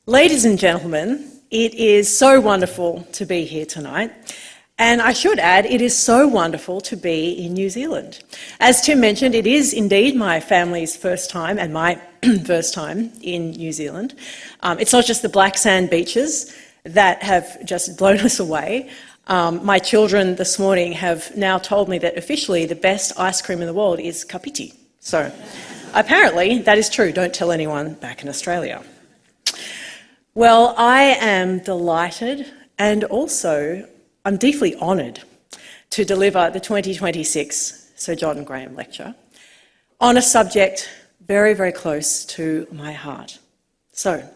Ladies and gentlemen, it is so wonderful to be here tonight. And I should add, it is so wonderful to be in New Zealand. As Tim mentioned, it is indeed my family's first time and my first time in New Zealand. It's not just the black sand beaches that have just blown us away. My children this morning have now told me that officially the best ice cream in the world is kapiti. So apparently that is true. Don't tell anyone back in Australia. Well, I am delighted and also I'm deeply honoured to deliver the 2026 Sir John Graham Lecture on a subject very, very close to my heart. So,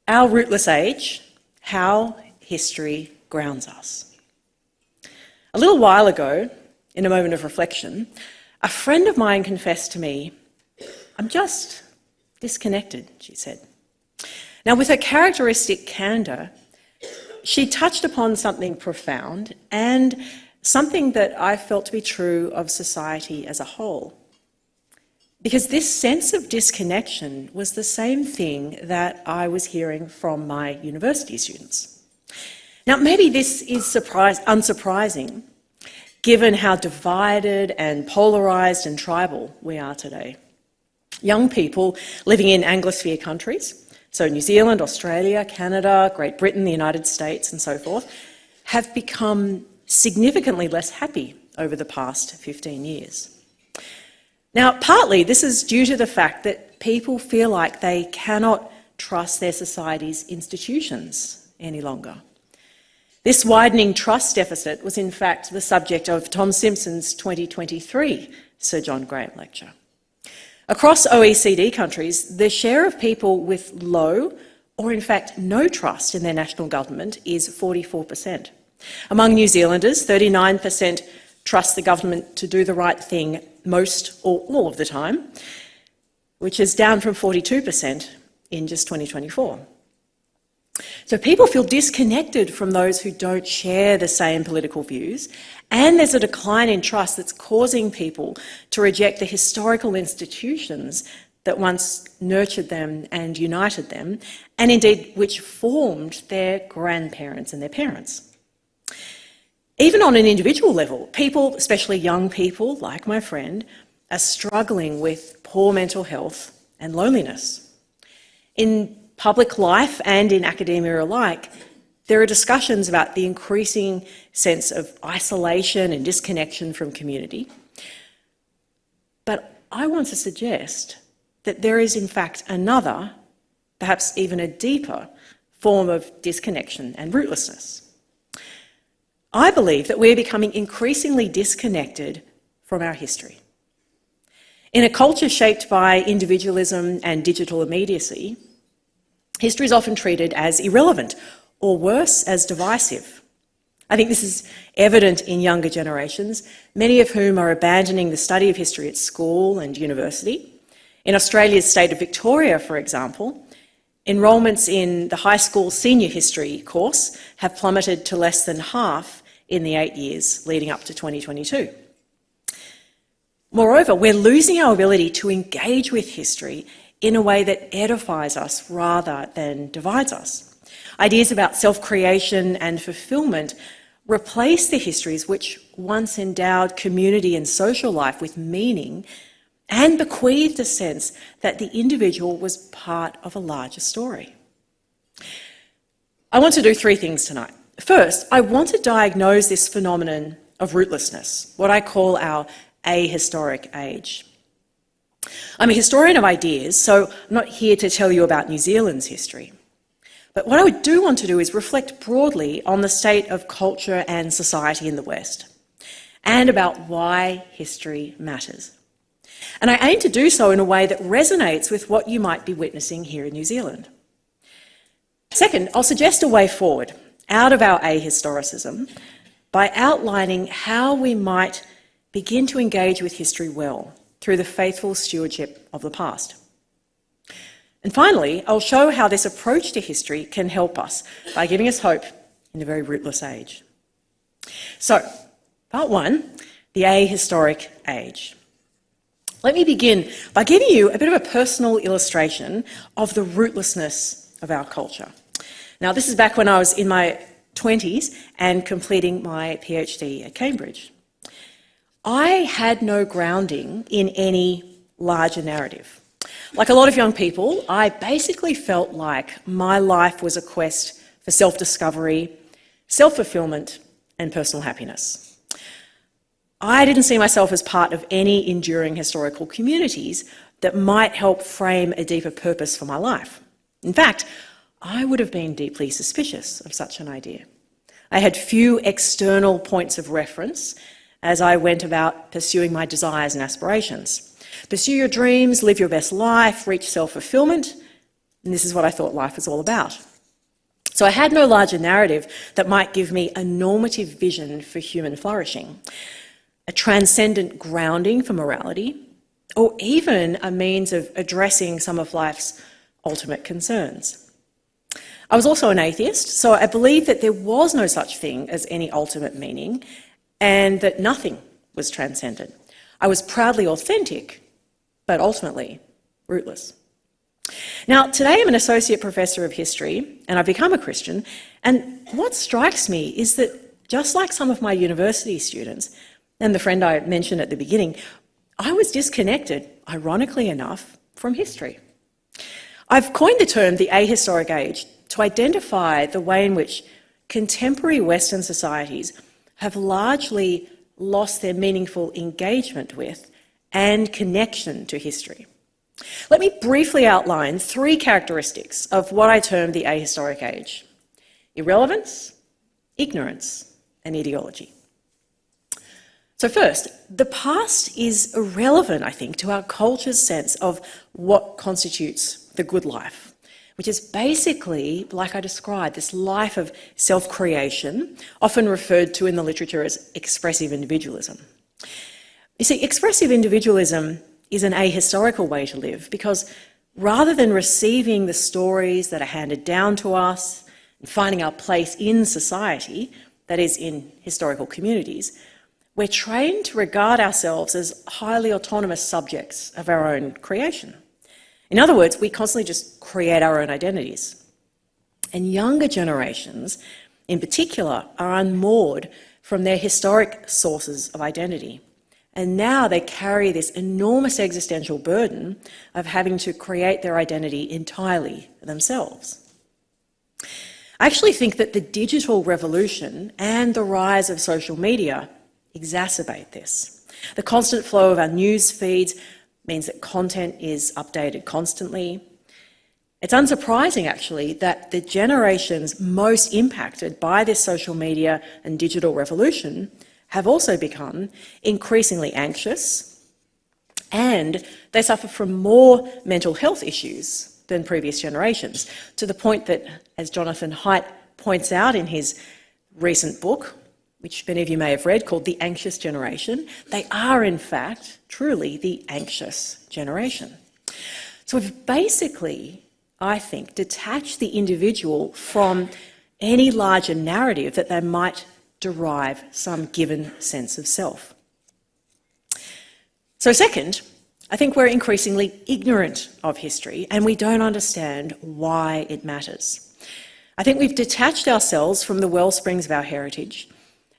our rootless age, how history grounds us. A little while ago, in a moment of reflection, a friend of mine confessed to me, "I'm just disconnected," she said. Now, with her characteristic candour, she touched upon something profound and something that I felt to be true of society as a whole. Because this sense of disconnection was the same thing that I was hearing from my university students. Now, maybe this is unsurprising, given how divided and polarised and tribal we are today. Young people living in Anglosphere countries, so New Zealand, Australia, Canada, Great Britain, the United States and so forth, have become significantly less happy over the past 15 years. Now, partly this is due to the fact that people feel like they cannot trust their society's institutions any longer. This widening trust deficit was in fact the subject of Tom Simpson's 2023 Sir John Graham Lecture. Across OECD countries, the share of people with low or in fact no trust in their national government is 44%. Among New Zealanders, 39% trust the government to do the right thing most or all of the time, which is down from 42% in just 2024. So people feel disconnected from those who don't share the same political views, and there's a decline in trust that's causing people to reject the historical institutions that once nurtured them and united them, and indeed which formed their grandparents and their parents. Even on an individual level, people, especially young people like my friend, are struggling with poor mental health and loneliness. In public life and in academia alike, there are discussions about the increasing sense of isolation and disconnection from community. But I want to suggest that there is in fact another, perhaps even a deeper, form of disconnection and rootlessness. I believe that we're becoming increasingly disconnected from our history. In a culture shaped by individualism and digital immediacy, history is often treated as irrelevant, or worse, as divisive. I think this is evident in younger generations, many of whom are abandoning the study of history at school and university. In Australia's state of Victoria, for example, enrolments in the high school senior history course have plummeted to less than half in the 8 years leading up to 2022. Moreover, we're losing our ability to engage with history in a way that edifies us rather than divides us. Ideas about self-creation and fulfilment replace the histories which once endowed community and social life with meaning and bequeathed a sense that the individual was part of a larger story. I want to do three things tonight. First, I want to diagnose this phenomenon of rootlessness, what I call our ahistoric age. I'm a historian of ideas, so I'm not here to tell you about New Zealand's history. But what I do want to do is reflect broadly on the state of culture and society in the West, and about why history matters. And I aim to do so in a way that resonates with what you might be witnessing here in New Zealand. Second, I'll suggest a way forward out of our ahistoricism by outlining how we might begin to engage with history well through the faithful stewardship of the past. And finally, I'll show how this approach to history can help us by giving us hope in a very rootless age. So, part one, the ahistoric age. Let me begin by giving you a bit of a personal illustration of the rootlessness of our culture. Now, this is back when I was in my 20s and completing my PhD at Cambridge. I had no grounding in any larger narrative. Like a lot of young people, I basically felt like my life was a quest for self-discovery, self-fulfilment, and personal happiness. I didn't see myself as part of any enduring historical communities that might help frame a deeper purpose for my life. In fact, I would have been deeply suspicious of such an idea. I had few external points of reference as I went about pursuing my desires and aspirations. Pursue your dreams, live your best life, reach self-fulfilment, and this is what I thought life was all about. So I had no larger narrative that might give me a normative vision for human flourishing, a transcendent grounding for morality, or even a means of addressing some of life's ultimate concerns. I was also an atheist, so I believed that there was no such thing as any ultimate meaning and that nothing was transcendent. I was proudly authentic, but ultimately rootless. Now, today I'm an associate professor of history and I've become a Christian, and what strikes me is that just like some of my university students and the friend I mentioned at the beginning, I was disconnected, ironically enough, from history. I've coined the term the Ahistoric Age to identify the way in which contemporary Western societies have largely lost their meaningful engagement with and connection to history. Let me briefly outline 3 characteristics of what I term the Ahistoric Age: irrelevance, ignorance, and ideology. So first, the past is irrelevant, I think, to our culture's sense of what constitutes the good life, which is basically, like I described, this life of self-creation, often referred to in the literature as expressive individualism. You see, expressive individualism is an ahistorical way to live because rather than receiving the stories that are handed down to us and finding our place in society, that is, in historical communities, we're trained to regard ourselves as highly autonomous subjects of our own creation. In other words, we constantly just create our own identities. And younger generations, in particular, are unmoored from their historic sources of identity. And now they carry this enormous existential burden of having to create their identity entirely themselves. I actually think that the digital revolution and the rise of social media exacerbate this. The constant flow of our news feeds means that content is updated constantly. It's unsurprising, actually, that the generations most impacted by this social media and digital revolution have also become increasingly anxious, and they suffer from more mental health issues than previous generations, to the point that, as Jonathan Haidt points out in his recent book, which many of you may have read, called The Anxious Generation, they are, in fact, truly the anxious generation. So we've basically, I think, detached the individual from any larger narrative that they might derive some given sense of self. So second, I think we're increasingly ignorant of history and we don't understand why it matters. I think we've detached ourselves from the wellsprings of our heritage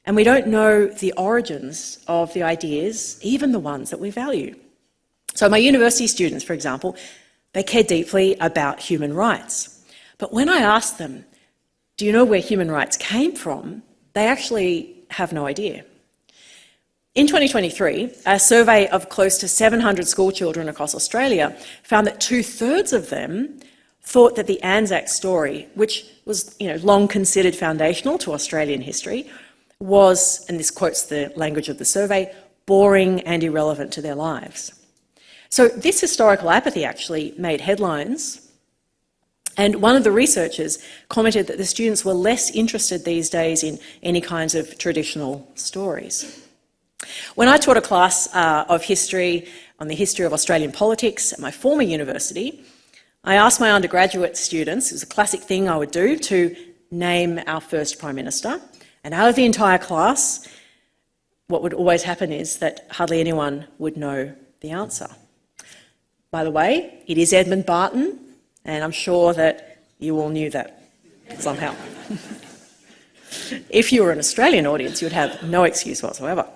and we don't know the origins of the ideas, even the ones that we value. So my university students, for example, they care deeply about human rights. But when I ask them, do you know where human rights came from? They actually have no idea. In 2023, a survey of close to 700 school children across Australia found that 2/3 of them thought that the Anzac story, which was long considered foundational to Australian history, was, and this quotes the language of the survey, boring and irrelevant to their lives. So this historical apathy actually made headlines, and one of the researchers commented that the students were less interested these days in any kinds of traditional stories. When I taught a class of history on the history of Australian politics at my former university, I asked my undergraduate students, it was a classic thing I would do, to name our first Prime Minister. And out of the entire class, what would always happen is that hardly anyone would know the answer. By the way, it is Edmund Barton, and I'm sure that You all knew that somehow. If you were an Australian audience, you would have no excuse whatsoever.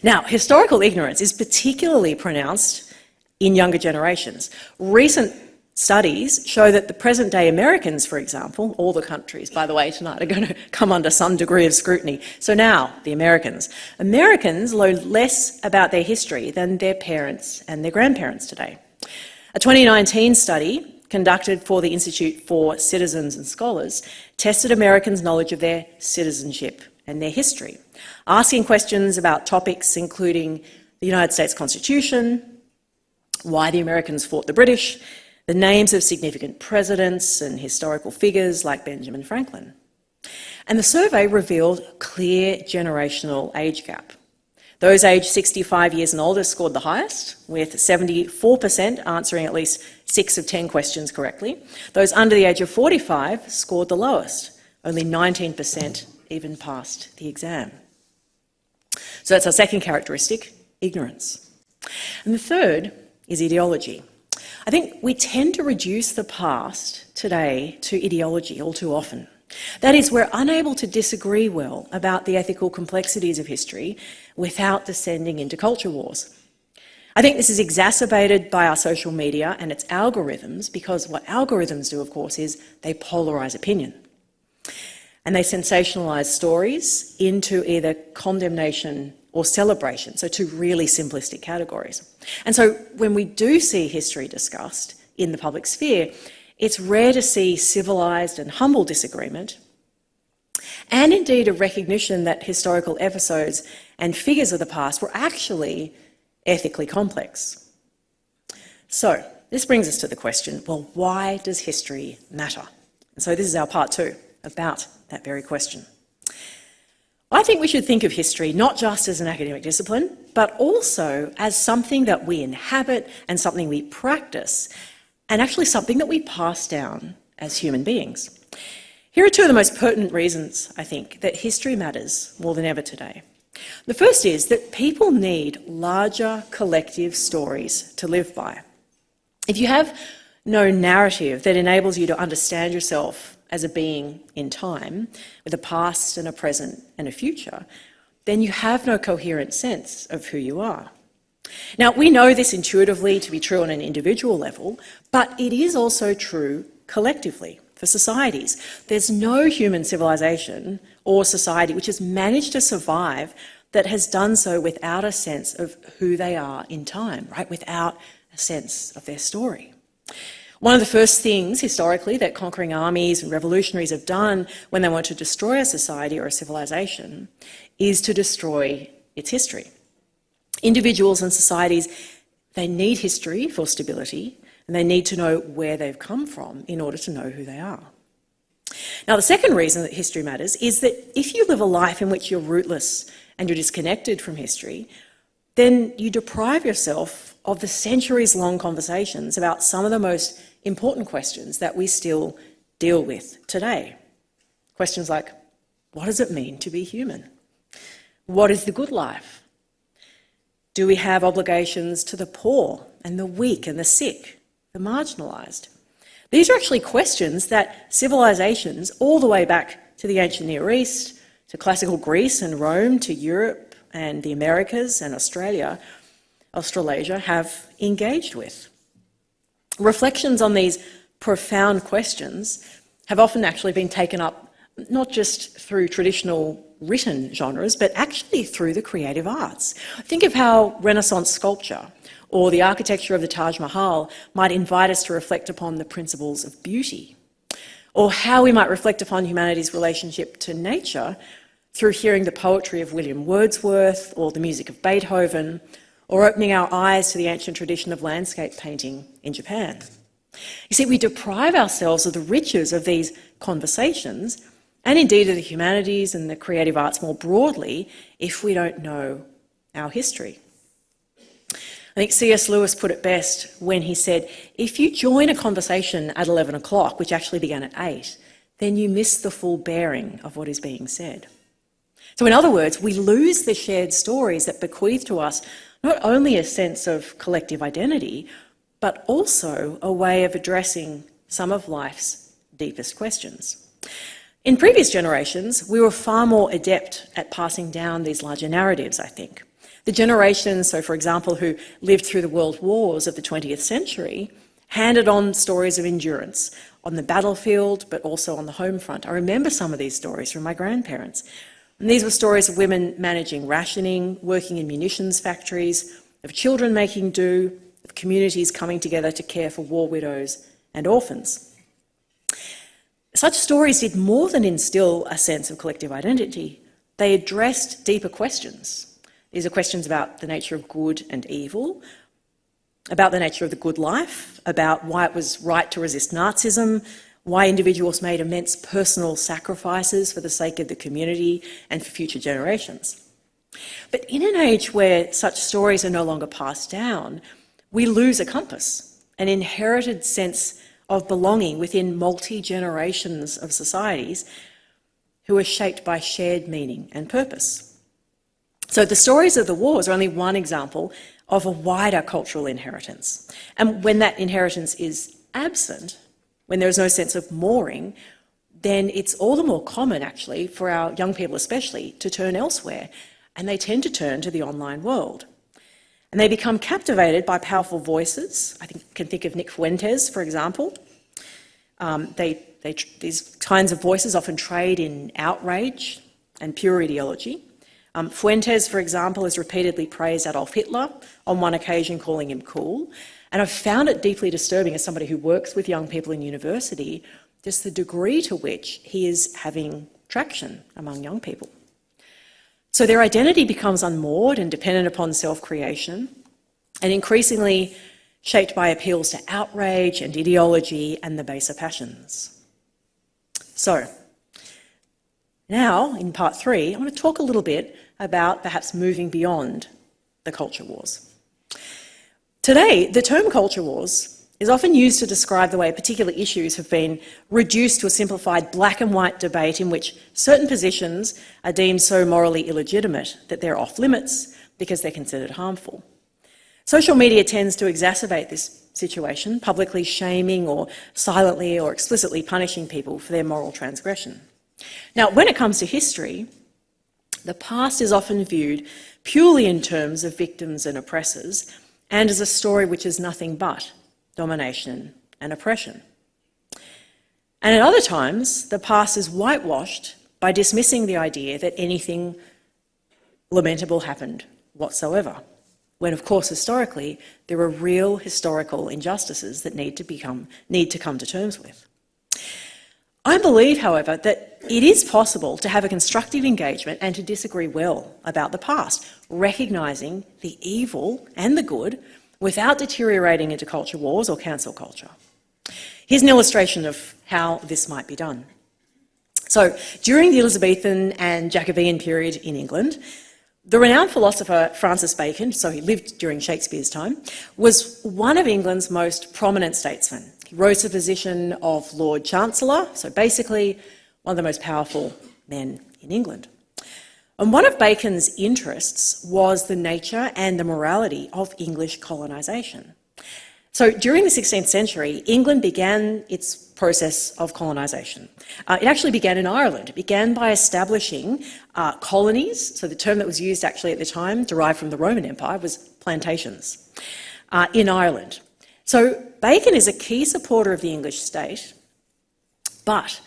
Now, historical ignorance is particularly pronounced in younger generations. Recent studies show that the present-day Americans, for example, all the countries, by the way, tonight are going to come under some degree of scrutiny. So now, the Americans know less about their history than their parents and their grandparents today. A 2019 study conducted for the Institute for Citizens and Scholars tested Americans' knowledge of their citizenship and their history, asking questions about topics including the United States Constitution, why the Americans fought the British, the names of significant presidents and historical figures like Benjamin Franklin. And the survey revealed a clear generational age gap. Those aged 65 years and older scored the highest, with 74% answering at least 6 of 10 questions correctly. Those under the age of 45 scored the lowest. Only 19% even passed the exam. So that's our second characteristic, ignorance. And the third is ideology. I think we tend to reduce the past today to ideology all too often. That is, we're unable to disagree well about the ethical complexities of history without descending into culture wars. I think this is exacerbated by our social media and its algorithms, because what algorithms do, of course, is they polarise opinion. And they sensationalise stories into either condemnation or celebration, so two really simplistic categories. And so when we do see history discussed in the public sphere, it's rare to see civilised and humble disagreement, and indeed a recognition that historical episodes and figures of the past were actually ethically complex. So this brings us to the question, well, why does history matter? And so this is our part 2 about that very question. I think we should think of history not just as an academic discipline, but also as something that we inhabit and something we practice, and actually something that we pass down as human beings. Here are 2 of the most pertinent reasons, I think, that history matters more than ever today. The first is that people need larger collective stories to live by. If you have no narrative that enables you to understand yourself as a being in time, with a past and a present and a future, then you have no coherent sense of who you are. Now, we know this intuitively to be true on an individual level, but it is also true collectively for societies. There's no human civilization or society which has managed to survive that has done so without a sense of who they are in time, right? Without a sense of their story. One of the first things historically that conquering armies and revolutionaries have done when they want to destroy a society or a civilization is to destroy its history. Individuals and societies, they need history for stability, and they need to know where they've come from in order to know who they are. Now, the second reason that history matters is that if you live a life in which you're rootless and you're disconnected from history, then you deprive yourself of the centuries-long conversations about some of the most important questions that we still deal with today. Questions like, what does it mean to be human? What is the good life? Do we have obligations to the poor and the weak and the sick, the marginalised? These are actually questions that civilizations all the way back to the ancient Near East, to classical Greece and Rome, to Europe and the Americas and Australasia have engaged with. Reflections on these profound questions have often actually been taken up not just through traditional written genres, but actually through the creative arts. Think of how Renaissance sculpture or the architecture of the Taj Mahal might invite us to reflect upon the principles of beauty, or how we might reflect upon humanity's relationship to nature through hearing the poetry of William Wordsworth or the music of Beethoven, or opening our eyes to the ancient tradition of landscape painting in Japan. You see, we deprive ourselves of the riches of these conversations, and indeed of the humanities and the creative arts more broadly, if we don't know our history. I think C.S. Lewis put it best when he said, if you join a conversation at 11 o'clock, which actually began at 8, then you miss the full bearing of what is being said. So in other words, we lose the shared stories that bequeath to us not only a sense of collective identity, but also a way of addressing some of life's deepest questions. In previous generations, we were far more adept at passing down these larger narratives, I think. The generations, so for example, who lived through the world wars of the 20th century, handed on stories of endurance on the battlefield, but also on the home front. I remember some of these stories from my grandparents. And these were stories of women managing rationing, working in munitions factories, of children making do, of communities coming together to care for war widows and orphans. Such stories did more than instill a sense of collective identity. They addressed deeper questions. These are questions about the nature of good and evil, about the nature of the good life, about why it was right to resist Nazism, why individuals made immense personal sacrifices for the sake of the community and for future generations. But in an age where such stories are no longer passed down, we lose a compass, an inherited sense of belonging within multi-generations of societies who are shaped by shared meaning and purpose. So the stories of the wars are only one example of a wider cultural inheritance. And when that inheritance is absent, when there is no sense of mooring, then it's all the more common, actually, for our young people especially, to turn elsewhere. And they tend to turn to the online world. And they become captivated by powerful voices. I can think of Nick Fuentes, for example. These kinds of voices often trade in outrage and pure ideology. Fuentes, for example, has repeatedly praised Adolf Hitler, on one occasion calling him cool. And I've found it deeply disturbing as somebody who works with young people in university, just the degree to which he is having traction among young people. So their identity becomes unmoored and dependent upon self-creation, and increasingly shaped by appeals to outrage and ideology and the baser passions. So, now, in part 3, I want to talk a little bit about perhaps moving beyond the culture wars. Today, the term culture wars is often used to describe the way particular issues have been reduced to a simplified black and white debate in which certain positions are deemed so morally illegitimate that they're off limits because they're considered harmful. Social media tends to exacerbate this situation, publicly shaming or silently or explicitly punishing people for their moral transgression. Now, when it comes to history, the past is often viewed purely in terms of victims and oppressors, and as a story which is nothing but domination and oppression. And at other times, the past is whitewashed by dismissing the idea that anything lamentable happened whatsoever, when of course historically there are real historical injustices that need to come to terms with. I believe, however, that it is possible to have a constructive engagement and to disagree well about the past, recognising the evil and the good without deteriorating into culture wars or cancel culture. Here's an illustration of how this might be done. So, during the Elizabethan and Jacobean period in England, the renowned philosopher Francis Bacon, so he lived during Shakespeare's time, was one of England's most prominent statesmen. He rose to the position of Lord Chancellor, so basically one of the most powerful men in England. And one of Bacon's interests was the nature and the morality of English colonisation. So during the 16th century, England began its process of colonisation. It actually began in Ireland. It began by establishing colonies. So the term that was used actually at the time, derived from the Roman Empire, was plantations in Ireland. So Bacon is a key supporter of the English state, but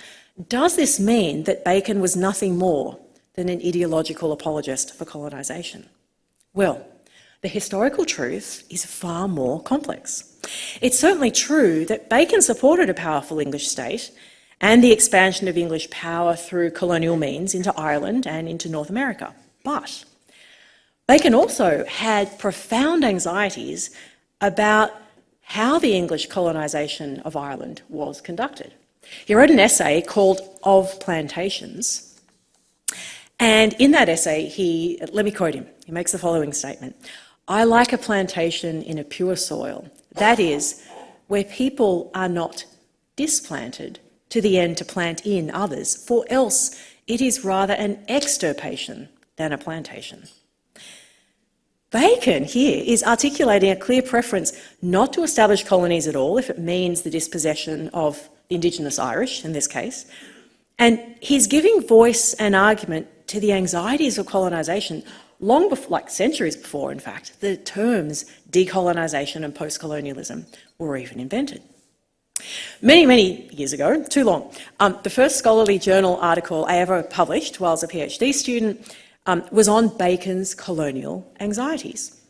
does this mean that Bacon was nothing more than an ideological apologist for colonisation? Well, the historical truth is far more complex. It's certainly true that Bacon supported a powerful English state and the expansion of English power through colonial means into Ireland and into North America. But Bacon also had profound anxieties about how the English colonisation of Ireland was conducted. He wrote an essay called Of Plantations, and in that essay, let me quote him, he makes the following statement: "I like a plantation in a pure soil, that is, where people are not displanted to the end to plant in others, for else it is rather an extirpation than a plantation." Bacon here is articulating a clear preference not to establish colonies at all if it means the dispossession of the Indigenous Irish in this case. And he's giving voice and argument to the anxieties of colonisation long before, like centuries before, in fact, the terms decolonisation and post-colonialism were even invented. Many, many years ago, too long, the first scholarly journal article I ever published while I was a PhD student was on Bacon's colonial anxieties.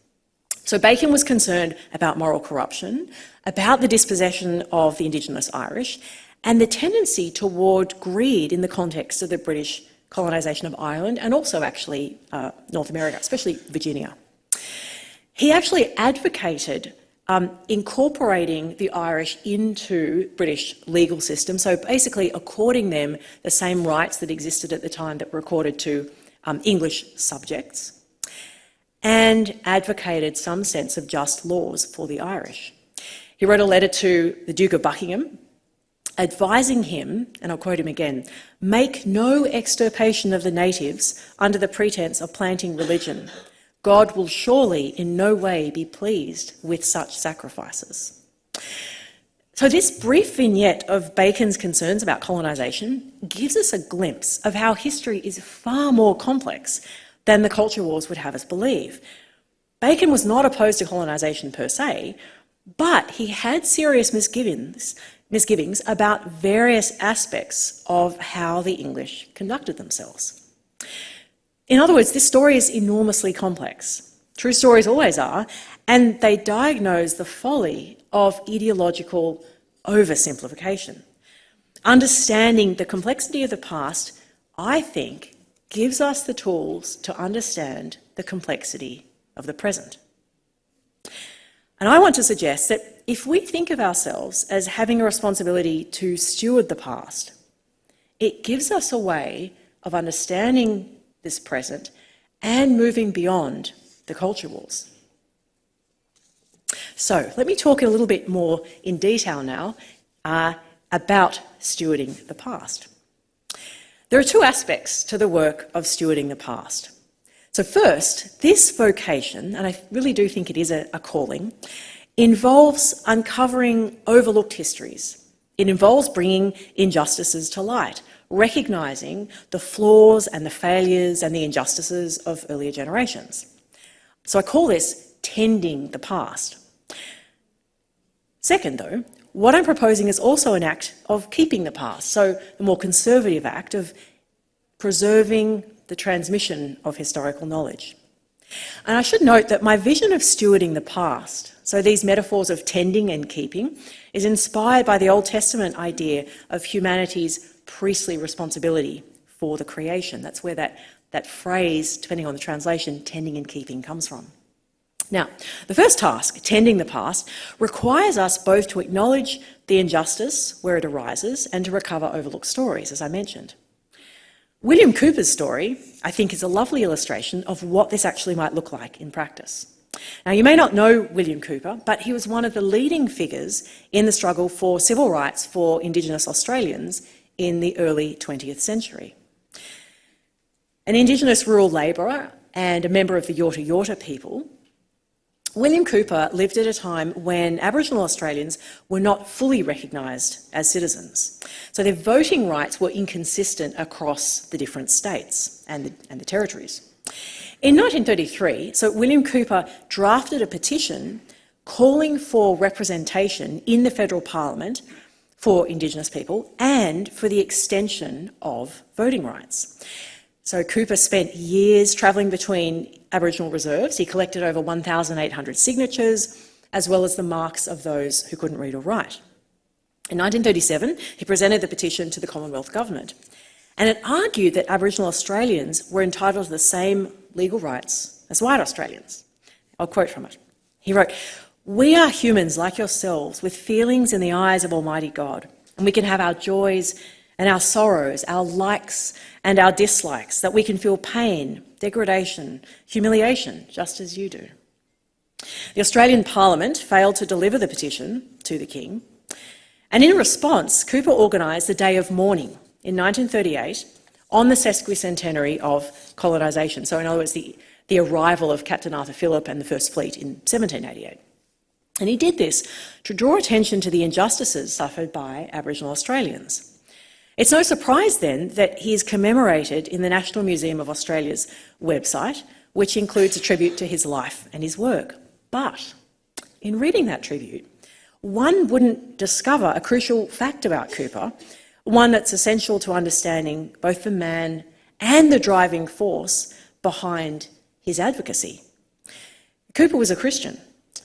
So Bacon was concerned about moral corruption, about the dispossession of the Indigenous Irish, and the tendency toward greed in the context of the British colonisation of Ireland and also actually North America, especially Virginia. He actually advocated incorporating the Irish into British legal system, so basically according them the same rights that existed at the time that were accorded to English subjects, and advocated some sense of just laws for the Irish. He wrote a letter to the Duke of Buckingham advising him, and I'll quote him again, "Make no extirpation of the natives under the pretence of planting religion. God will surely in no way be pleased with such sacrifices." So this brief vignette of Bacon's concerns about colonisation gives us a glimpse of how history is far more complex than the culture wars would have us believe. Bacon was not opposed to colonisation per se, but he had serious misgivings about various aspects of how the English conducted themselves. In other words, this story is enormously complex. True stories always are, and they diagnose the folly of ideological oversimplification. Understanding the complexity of the past, I think, gives us the tools to understand the complexity of the present. And I want to suggest that if we think of ourselves as having a responsibility to steward the past, it gives us a way of understanding this present and moving beyond the culture wars. So let me talk a little bit more in detail now about stewarding the past. There are two aspects to the work of stewarding the past. So first, this vocation, and I really do think it is a calling, involves uncovering overlooked histories. It involves bringing injustices to light, recognising the flaws and the failures and the injustices of earlier generations. So I call this tending the past. Second, though, what I'm proposing is also an act of keeping the past, so the more conservative act of preserving the transmission of historical knowledge. And I should note that my vision of stewarding the past, so these metaphors of tending and keeping, is inspired by the Old Testament idea of humanity's priestly responsibility for the creation. That's where that phrase, depending on the translation, tending and keeping comes from. Now, the first task, tending the past, requires us both to acknowledge the injustice where it arises and to recover overlooked stories, as I mentioned. William Cooper's story, I think, is a lovely illustration of what this actually might look like in practice. Now, you may not know William Cooper, but he was one of the leading figures in the struggle for civil rights for Indigenous Australians in the early 20th century. An Indigenous rural labourer and a member of the Yorta Yorta people, William Cooper lived at a time when Aboriginal Australians were not fully recognised as citizens. So their voting rights were inconsistent across the different states and the territories. In 1933, so William Cooper drafted a petition calling for representation in the federal parliament for Indigenous people and for the extension of voting rights. So Cooper spent years travelling between Aboriginal reserves. He collected over 1,800 signatures, as well as the marks of those who couldn't read or write. In 1937, he presented the petition to the Commonwealth Government, and it argued that Aboriginal Australians were entitled to the same legal rights as white Australians. I'll quote from it. He wrote, "We are humans like yourselves with feelings in the eyes of Almighty God, and we can have our joys and our sorrows, our likes and our dislikes, that we can feel pain, degradation, humiliation, just as you do." The Australian Parliament failed to deliver the petition to the King, and in response, Cooper organised the Day of Mourning in 1938 on the sesquicentenary of colonisation. So in other words, the arrival of Captain Arthur Phillip and the First Fleet in 1788. And he did this to draw attention to the injustices suffered by Aboriginal Australians. It's no surprise then that he is commemorated in the National Museum of Australia's website, which includes a tribute to his life and his work. But in reading that tribute, one wouldn't discover a crucial fact about Cooper, one that's essential to understanding both the man and the driving force behind his advocacy. Cooper was a Christian.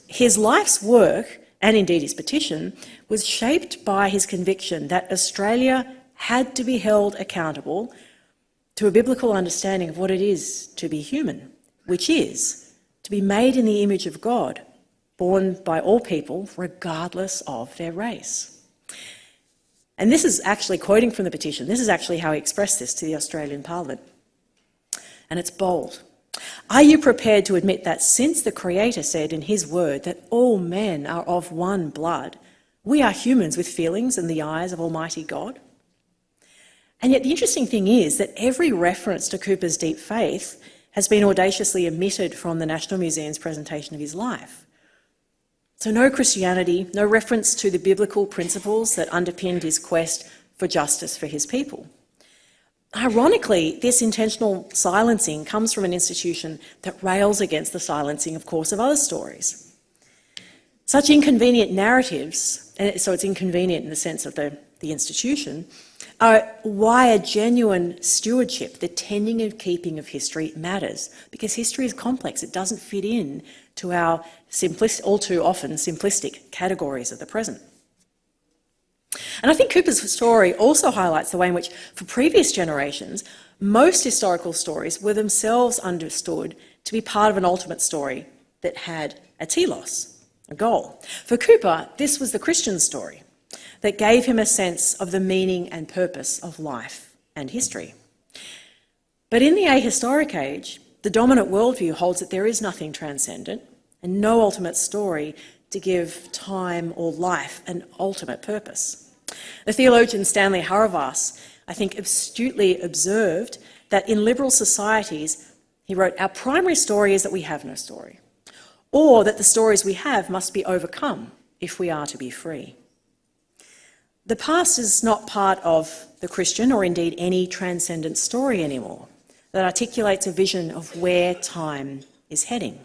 His life's work, and indeed his petition, was shaped by his conviction that Australia had to be held accountable to a biblical understanding of what it is to be human, which is to be made in the image of God, born by all people regardless of their race. And this is actually quoting from the petition. This is actually how he expressed this to the Australian Parliament. And it's bold. Are you prepared to admit that since the Creator said in his word that all men are of one blood, we are humans with feelings in the eyes of Almighty God? And yet the interesting thing is that every reference to Cooper's deep faith has been audaciously omitted from the National Museum's presentation of his life. So no Christianity, no reference to the biblical principles that underpinned his quest for justice for his people. Ironically, this intentional silencing comes from an institution that rails against the silencing, of course, of other stories. Such inconvenient narratives, and so it's inconvenient in the sense of the institution, are why a genuine stewardship, the tending and keeping of history, matters, because history is complex. It doesn't fit in to our all too often simplistic categories of the present. And I think Cooper's story also highlights the way in which, for previous generations, most historical stories were themselves understood to be part of an ultimate story that had a telos, a goal. For Cooper, this was the Christian story that gave him a sense of the meaning and purpose of life and history. But in the ahistoric age, the dominant worldview holds that there is nothing transcendent and no ultimate story to give time or life an ultimate purpose. The theologian Stanley Hauerwas, I think, astutely observed that in liberal societies, he wrote, our primary story is that we have no story, or that the stories we have must be overcome if we are to be free. The past is not part of the Christian or indeed any transcendent story anymore that articulates a vision of where time is heading.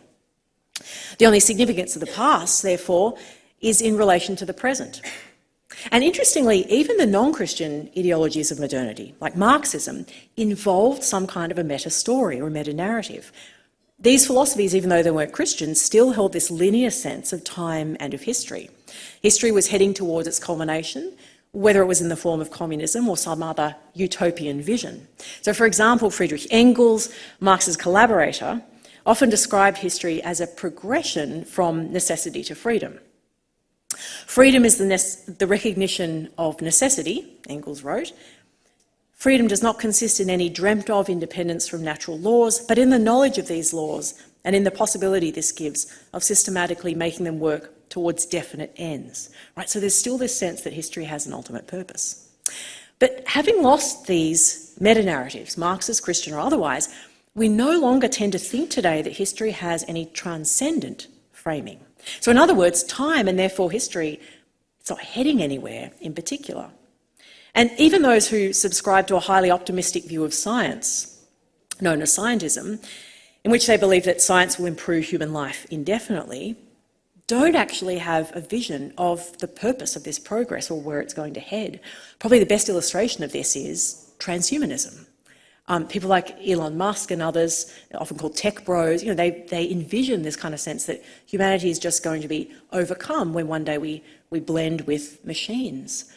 The only significance of the past, therefore, is in relation to the present. And interestingly, even the non-Christian ideologies of modernity, like Marxism, involved some kind of a meta-story or meta-narrative. These philosophies, even though they weren't Christian, still held this linear sense of time and of history. History was heading towards its culmination, whether it was in the form of communism or some other utopian vision. So, for example, Friedrich Engels, Marx's collaborator, often described history as a progression from necessity to freedom. Freedom is the recognition of necessity, Engels wrote. Freedom does not consist in any dreamt of independence from natural laws, but in the knowledge of these laws and in the possibility this gives of systematically making them work towards definite ends. Right? So there's still this sense that history has an ultimate purpose. But having lost these meta-narratives, Marxist, Christian or otherwise, we no longer tend to think today that history has any transcendent framing. So in other words, time and therefore history, it's not heading anywhere in particular. And even those who subscribe to a highly optimistic view of science, known as scientism, in which they believe that science will improve human life indefinitely, don't actually have a vision of the purpose of this progress or where it's going to head. Probably the best illustration of this is transhumanism. People like Elon Musk and others, often called tech bros, they envision this kind of sense that humanity is just going to be overcome when one day we blend with machines.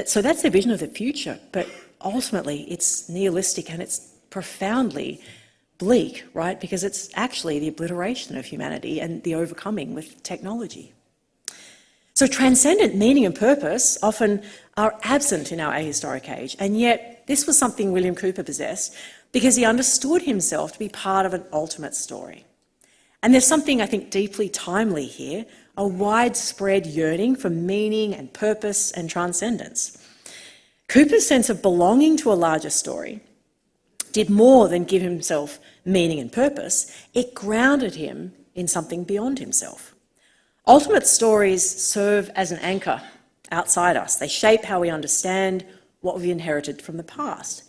So that's their vision of the future, but ultimately it's nihilistic and it's profoundly bleak, right? Because it's actually the obliteration of humanity and the overcoming with technology. So transcendent meaning and purpose often are absent in our ahistoric age, and yet this was something William Cooper possessed because he understood himself to be part of an ultimate story. And there's something, I think, deeply timely here, a widespread yearning for meaning and purpose and transcendence. Cooper's sense of belonging to a larger story, did more than give himself meaning and purpose. It grounded him in something beyond himself. Ultimate stories serve as an anchor outside us. They shape how we understand what we've inherited from the past.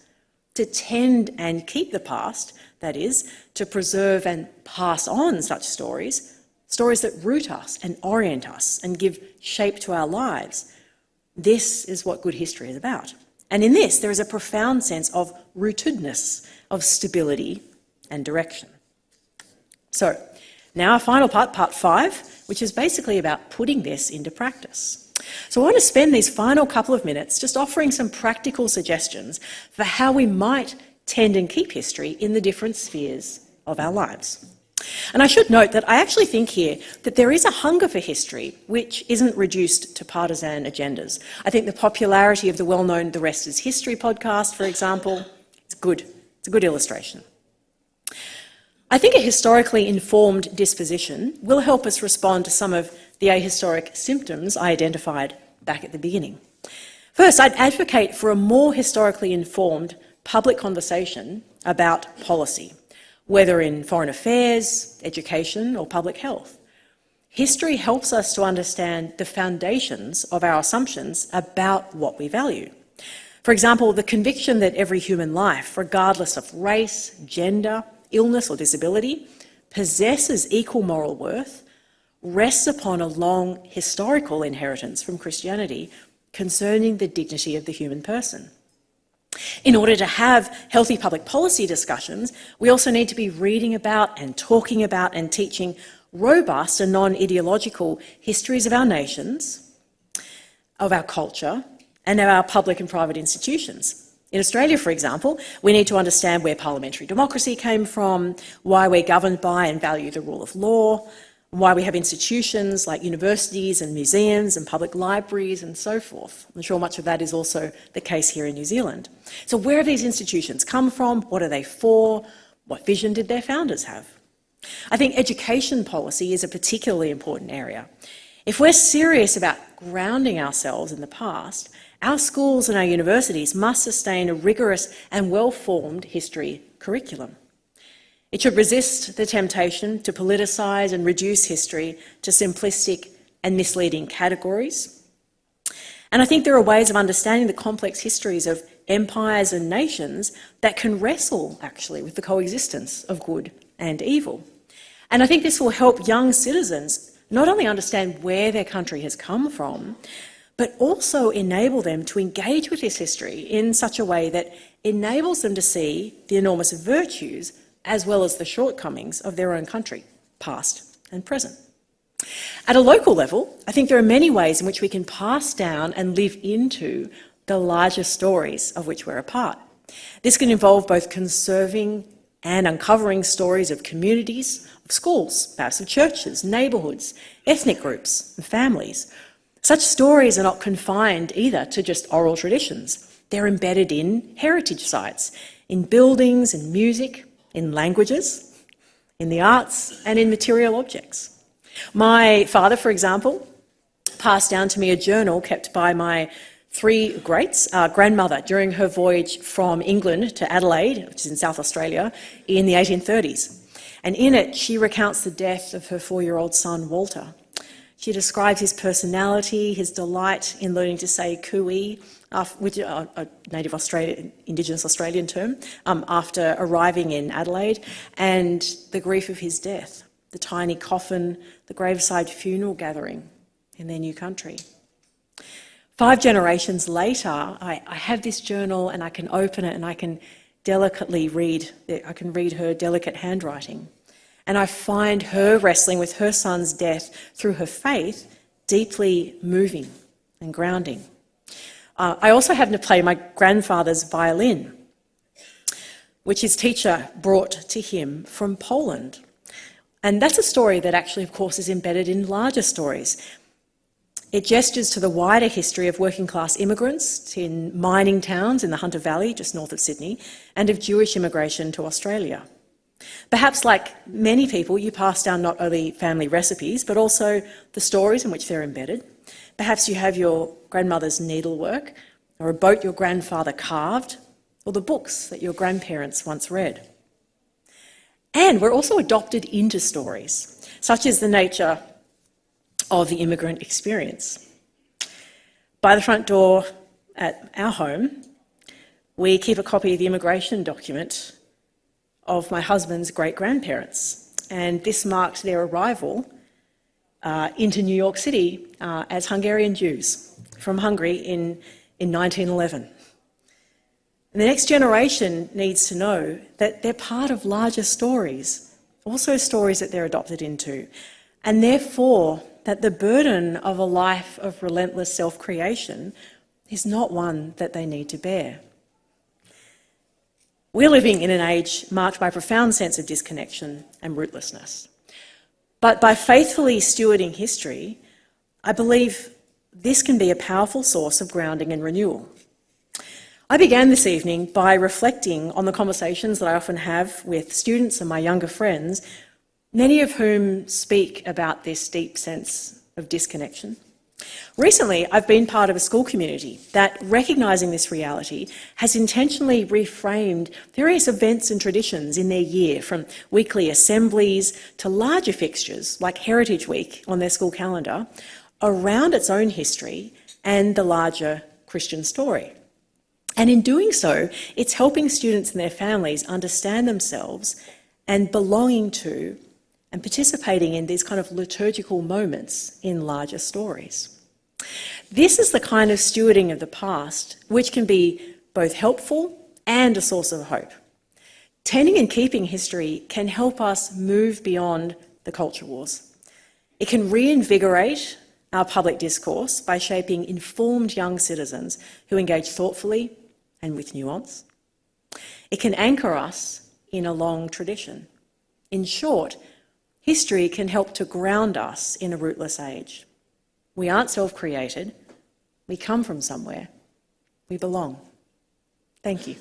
To tend and keep the past, that is, to preserve and pass on such stories, stories that root us and orient us and give shape to our lives. This is what good history is about. And in this, there is a profound sense of rootedness, of stability and direction. So, now our final part, part 5, which is basically about putting this into practice. So I want to spend these final couple of minutes just offering some practical suggestions for how we might tend and keep history in the different spheres of our lives. And I should note that I actually think here that there is a hunger for history which isn't reduced to partisan agendas. I think the popularity of the well-known The Rest is History podcast, for example, is good. It's a good illustration. I think a historically informed disposition will help us respond to some of the ahistoric symptoms I identified back at the beginning. First, I'd advocate for a more historically informed public conversation about policy, whether in foreign affairs, education, or public health. History helps us to understand the foundations of our assumptions about what we value. For example, the conviction that every human life, regardless of race, gender, illness, or disability, possesses equal moral worth, rests upon a long historical inheritance from Christianity concerning the dignity of the human person. In order to have healthy public policy discussions, we also need to be reading about and talking about and teaching robust and non-ideological histories of our nations, of our culture, and of our public and private institutions. In Australia, for example, we need to understand where parliamentary democracy came from, why we're governed by and value the rule of law, why we have institutions like universities and museums and public libraries and so forth. I'm sure much of that is also the case here in New Zealand. So where have these institutions come from? What are they for? What vision did their founders have? I think education policy is a particularly important area. If we're serious about grounding ourselves in the past, our schools and our universities must sustain a rigorous and well-formed history curriculum. It should resist the temptation to politicise and reduce history to simplistic and misleading categories. And I think there are ways of understanding the complex histories of empires and nations that can wrestle, actually, with the coexistence of good and evil. And I think this will help young citizens not only understand where their country has come from, but also enable them to engage with this history in such a way that enables them to see the enormous virtues as well as the shortcomings of their own country, past and present. At a local level, I think there are many ways in which we can pass down and live into the larger stories of which we're a part. This can involve both conserving and uncovering stories of communities, of schools, perhaps of churches, neighbourhoods, ethnic groups, and families. Such stories are not confined either to just oral traditions. They're embedded in heritage sites, in buildings and music, in languages, in the arts, and in material objects. My father, for example, passed down to me a journal kept by my three greats, grandmother, during her voyage from England to Adelaide, which is in South Australia, in the 1830s. And in it, she recounts the death of her 4-year-old son, Walter. She describes his personality, his delight in learning to say cooey, which is a native Indigenous Australian term, after arriving in Adelaide, and the grief of his death, the tiny coffin, the graveside funeral gathering in their new country. 5 generations later, I have this journal and I can open it and I can delicately read, I can read her delicate handwriting. And I find her wrestling with her son's death through her faith deeply moving and grounding. I also happen to play my grandfather's violin, which his teacher brought to him from Poland. And that's a story that actually, of course, is embedded in larger stories. It gestures to the wider history of working class immigrants in mining towns in the Hunter Valley, just north of Sydney, and of Jewish immigration to Australia. Perhaps like many people, you pass down not only family recipes, but also the stories in which they're embedded. Perhaps you have your grandmother's needlework, or a boat your grandfather carved, or the books that your grandparents once read. And we're also adopted into stories. Such is the nature of the immigrant experience. By the front door at our home, we keep a copy of the immigration document of my husband's great-grandparents, and this marked their arrival into New York City as Hungarian Jews from Hungary in 1911. And the next generation needs to know that they're part of larger stories, also stories that they're adopted into, and therefore that the burden of a life of relentless self-creation is not one that they need to bear. We're living in an age marked by a profound sense of disconnection and rootlessness. But by faithfully stewarding history, I believe this can be a powerful source of grounding and renewal. I began this evening by reflecting on the conversations that I often have with students and my younger friends, many of whom speak about this deep sense of disconnection. Recently, I've been part of a school community that, recognising this reality, has intentionally reframed various events and traditions in their year, from weekly assemblies to larger fixtures like Heritage Week on their school calendar, around its own history and the larger Christian story. And in doing so, it's helping students and their families understand themselves and belonging to and participating in these kind of liturgical moments in larger stories. This is the kind of stewarding of the past which can be both helpful and a source of hope. Tending and keeping history can help us move beyond the culture wars. It can reinvigorate our public discourse by shaping informed young citizens who engage thoughtfully and with nuance. It can anchor us in a long tradition. In short, history can help to ground us in a rootless age. We aren't self-created. We come from somewhere. We belong. Thank you.